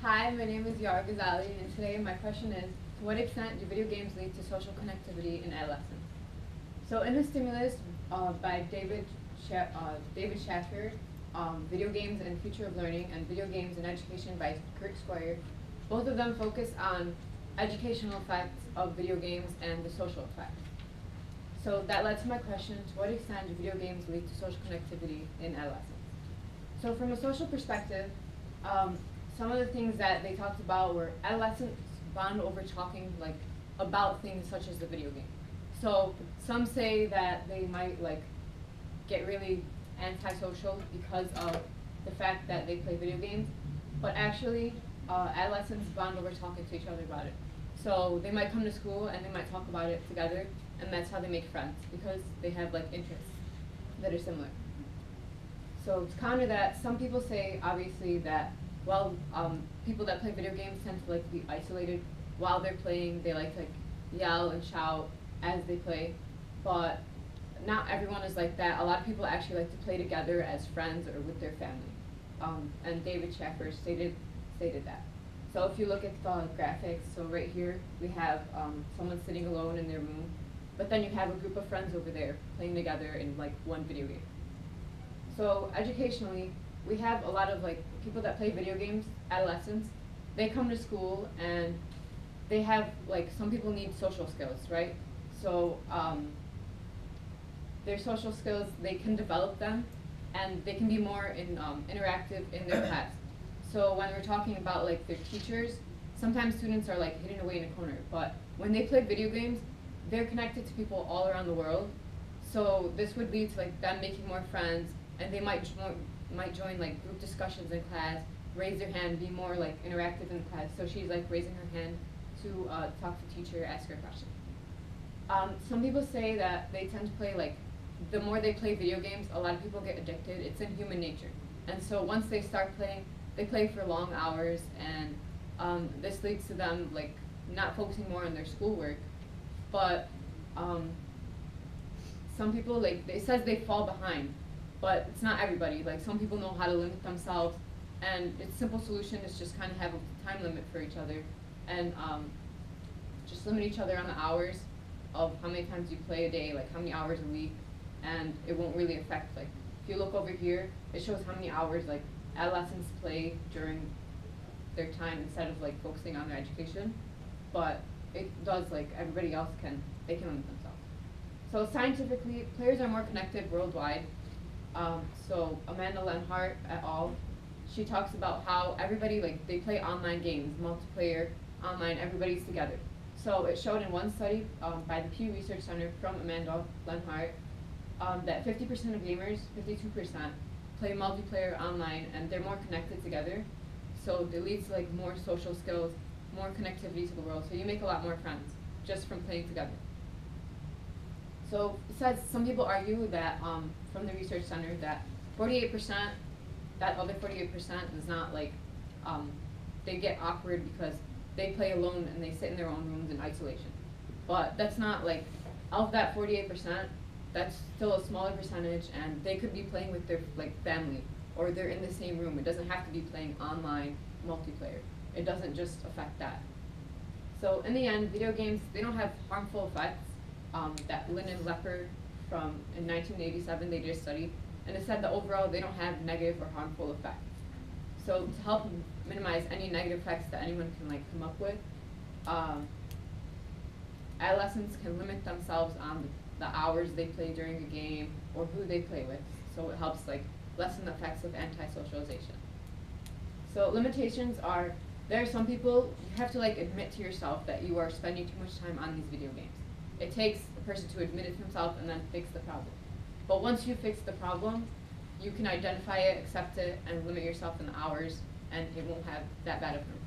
Hi, my name is Yara Ghazali, and today my question is, to what extent do video games lead to social connectivity in adolescence? So in the stimulus by David Schaffer, Video Games and Future of Learning, and Video Games and Education by Kurt Squire, both of them focus on educational effects of video games and the social effects. So that led to my question, to what extent do video games lead to social connectivity in adolescence? So from a social perspective, some of the things that they talked about were adolescents bond over talking about things such as the video game. So some say that they might get really antisocial because of the fact that they play video games, but actually adolescents bond over talking to each other about it. So they might come to school and they might talk about it together, and that's how they make friends, because they have interests that are similar. So to counter that, some people say obviously that people that play video games tend to be isolated while they're playing. They like to yell and shout as they play, but not everyone is like that. A lot of people actually like to play together as friends or with their family. And David Schaffer stated that. So if you look at the graphics, so right here we have someone sitting alone in their room, but then you have a group of friends over there playing together in one video game. So educationally, we have a lot of people that play video games, adolescents. They come to school and they have some people need social skills, right? So their social skills, they can develop them, and they can be more interactive in their class. So when we're talking about their teachers, sometimes students are hidden away in a corner, but when they play video games, they're connected to people all around the world. So this would lead to them making more friends, and they might join group discussions in class, raise their hand, be more interactive in class. So she's raising her hand to talk to teacher, ask her a question. Some people say that they tend to play the more they play video games, a lot of people get addicted. It's in human nature, and so once they start playing, they play for long hours, and this leads to them not focusing more on their schoolwork. But some people it says they fall behind, but it's not everybody. Some people know how to limit themselves, and its simple solution is just kind of have a time limit for each other, and just limit each other on the hours of how many times you play a day, how many hours a week, and it won't really affect. If you look over here, it shows how many hours adolescents play during their time instead of focusing on their education, but it does everybody else they can limit themselves. So scientifically, players are more connected worldwide. So Amanda Lenhart et al., she talks about how everybody they play online games, multiplayer, online, everybody's together. So it showed in one study by the Pew Research Center from Amanda Lenhart that 50% of gamers, 52%, play multiplayer online, and they're more connected together. So it leads to more social skills, more connectivity to the world. So you make a lot more friends just from playing together. So besides, some people argue that from the research center that 48%, that other 48% is not they get awkward because they play alone and they sit in their own rooms in isolation. But that's not of that 48%, that's still a smaller percentage, and they could be playing with their family, or they're in the same room. It doesn't have to be playing online multiplayer. It doesn't just affect that. So in the end, video games, they don't have harmful effects. That Lynn and Lepper in 1987, they did a study, and it said that overall they don't have negative or harmful effects. So to help minimize any negative effects that anyone can come up with, adolescents can limit themselves on the hours they play during a game or who they play with. So it helps lessen the effects of anti-socialization. So limitations are, there are some people, you have to admit to yourself that you are spending too much time on these video games. It takes a person to admit it to himself and then fix the problem. But once you fix the problem, you can identify it, accept it, and limit yourself in the hours, and it won't have that bad of an effect.